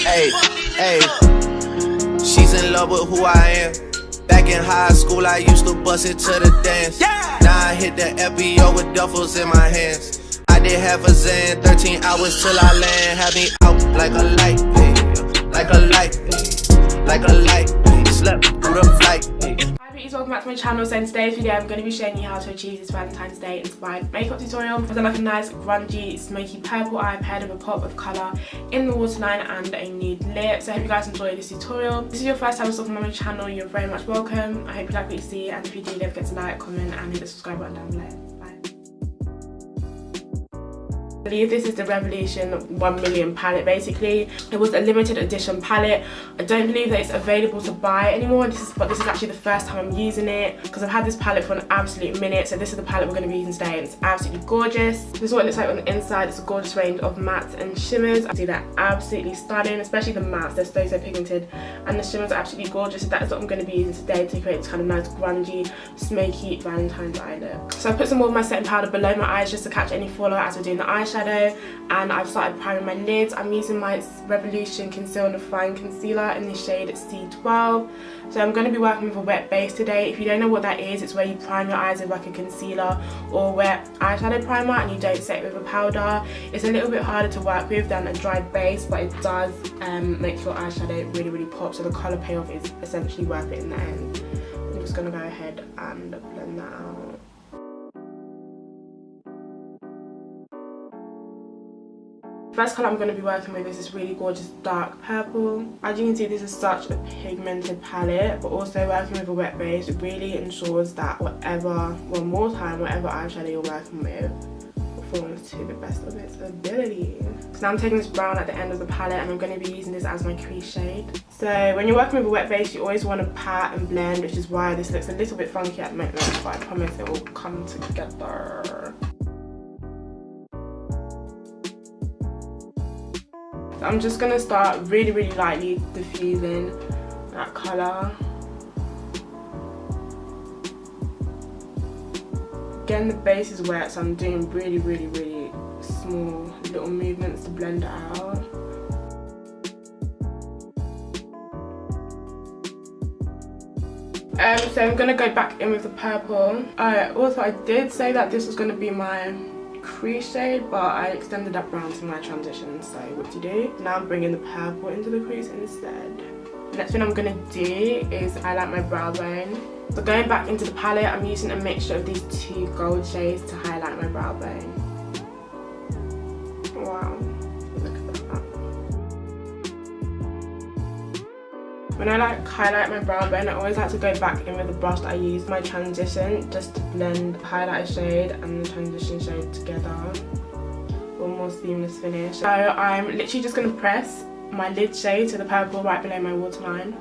Hey, hey, she's in love with who I am. Back in high school, I used to bust it to the dance. Now I hit the FBO with duffels in my hands. I did half a Zen, 13 hours till I land. Had me out like a light, like a light, like a light. Slept through the flight. Hi beauties, welcome back to my channel. So in today's video I'm going to be showing you how to achieve this Valentine's Day inspired makeup tutorial. I've done like a nice grungy smoky purple eye paired with a pop of colour in the waterline and a nude lip. So I hope you guys enjoy this tutorial. If this is your first time stopping by my channel, you're very much welcome. I hope you like what you see, and if you do, don't forget to like, comment and hit the subscribe button down below. I believe this is the Revolution 1 million palette. Basically it was a limited edition palette. I don't believe that it's available to buy anymore. This is actually the first time I'm using it, because I've had this palette for an absolute minute. So this is the palette we're going to be using today, and it's absolutely gorgeous. This is what it looks like on the inside. It's a gorgeous range of mattes and shimmers. I see they're absolutely stunning, especially the mattes. They're so pigmented, and the shimmers are absolutely gorgeous. So that is what I'm going to be using today to create this kind of nice grungy smoky Valentine's eye look. So I put some more of my setting powder below my eyes just to catch any fallout as we're doing the eyeshadow. And I've started priming my lids. I'm using my Revolution Conceal and Define Concealer in the shade C12. So I'm going to be working with a wet base today. If you don't know what that is, it's where you prime your eyes with like a concealer or wet eyeshadow primer and you don't set it with a powder. It's a little bit harder to work with than a dry base, but it does make your eyeshadow really pop. So the colour payoff is essentially worth it in the end. I'm just going to go ahead and blend that out. First colour I'm going to be working with is this really gorgeous dark purple. As you can see, this is such a pigmented palette, but also working with a wet base really ensures that whatever eyeshadow you're working with performs to the best of its ability. So now I'm taking this brown at the end of the palette, and I'm going to be using this as my crease shade. So when you're working with a wet base, you always want to pat and blend, which is why this looks a little bit funky at the moment, but I promise it will come together. I'm just going to start really lightly diffusing that colour. Again, the base is wet, so I'm doing really small little movements to blend it out. So I'm going to go back in with the purple. Also, I did say that this was going to be my crease shade, but I extended that brown to my transition, so what do you do? Now I'm bringing the purple into the crease instead. The next thing I'm going to do is highlight my brow bone. So going back into the palette, I'm using a mixture of these two gold shades to highlight my brow bone. Wow, look at that. When I highlight my brow bone, I always like to go back in with the brush that I use my transition, just to blend the highlighter shade and the transition shade together for a more seamless finish. So I'm literally just going to press my lid shade to the purple right below my waterline.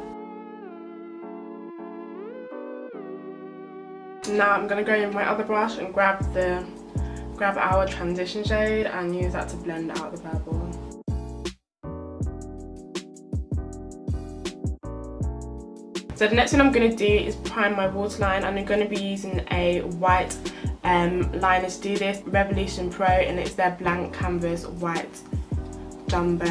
Now I'm going to go in with my other brush and grab our transition shade and use that to blend out the purple. So the next thing I'm going to do is prime my waterline, and I'm going to be using a white liner to do this, Revolution Pro, and it's their blank canvas white jumbo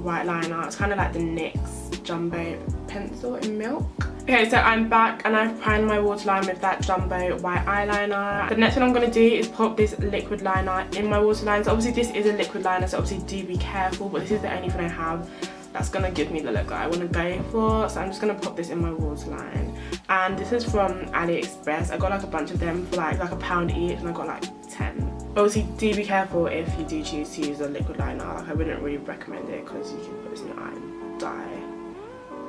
white liner. It's kind of like the NYX jumbo pencil in milk. Okay, so I'm back and I've primed my waterline with that jumbo white eyeliner. The next thing I'm going to do is pop this liquid liner in my waterline. So obviously this is a liquid liner, so obviously do be careful, but this is the only thing I have that's going to give me the look that I want to go for. So I'm just going to pop this in my waterline, and this is from AliExpress. I got like a bunch of them for like £1 each, and I got like 10. Obviously do be careful if you do choose to use a liquid liner. Like I wouldn't really recommend it because you can put this in your eye and die.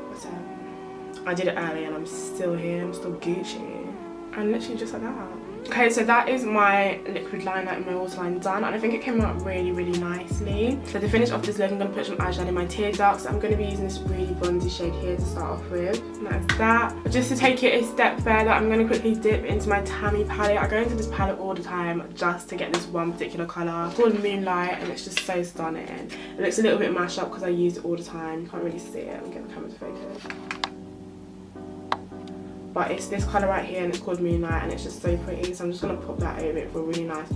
But I did it early and I'm still here, I'm still Gucci, and literally just like that. Okay, so that is my liquid liner in my waterline done, and I think it came out really nicely. So to finish off this look, I'm going to put some eyeshadow in my tear ducts. I'm going to be using this really bronzy shade here to start off with, and that's that. But just to take it a step further, I'm going to quickly dip into my Tammi palette. I go into this palette all the time just to get this one particular colour. It's called Moonlight, and it's just so stunning. It looks a little bit mashed up because I use it all the time. You can't really see it. I'm getting the camera to focus. But it's this colour right here, and it's called Moonlight, and it's just so pretty. So I'm just going to pop that over it for a really nice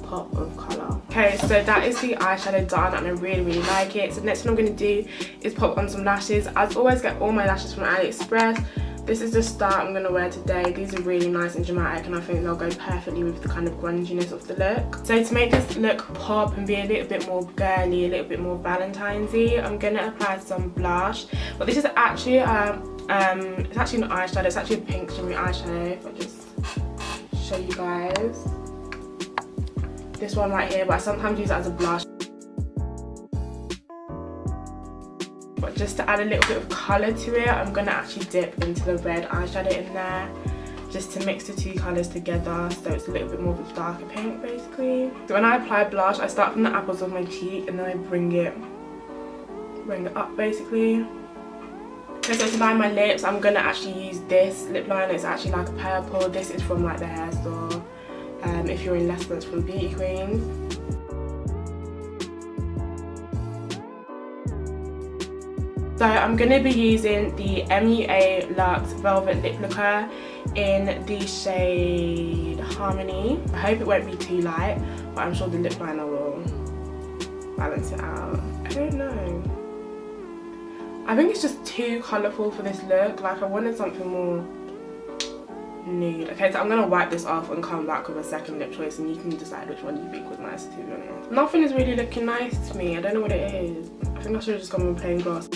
pop of colour. Okay, so that is the eyeshadow done and I really like it. So next thing I'm going to do is pop on some lashes. As always, get all my lashes from AliExpress. This is the start I'm going to wear today. These are really nice and dramatic and I think they'll go perfectly with the kind of grunginess of the look. So to make this look pop and be a little bit more girly, a little bit more Valentine's-y, I'm going to apply some blush. But this is actually it's actually an eyeshadow. It's actually a pink shimmery eyeshadow. If I just show you guys. This one right here, but I sometimes use it as a blush. But just to add a little bit of colour to it, I'm going to actually dip into the red eyeshadow in there, just to mix the two colours together so it's a little bit more of a darker pink basically. So when I apply blush, I start from the apples of my cheek and then I bring it up basically. Okay, so to line my lips, I'm going to actually use this lip liner. It's actually like a purple. This is from like the hair store. If you're in lessons from Beauty Queens. So I'm going to be using the MUA Luxe Velvet Lip Lacquer in the shade Harmony. I hope it won't be too light, but I'm sure the lip liner will balance it out. I don't know. I think it's just too colourful for this look. Like I wanted something more nude. Okay, so I'm going to wipe this off and come back with a second lip choice and you can decide which one you think was nice, to be honest. Nothing is really looking nice to me. I don't know what it is. I think I should have just gone with plain gloss.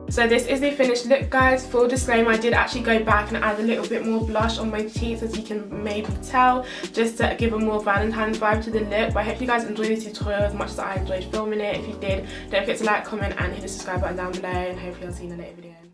So this is the finished look, guys. Full disclaimer, I did actually go back and add a little bit more blush on my cheeks, as you can maybe tell, just to give a more Valentine's vibe to the look. But I hope you guys enjoyed this tutorial as much as I enjoyed filming it. If you did, don't forget to like, comment and hit the subscribe button down below, and hopefully I'll see you in a later video.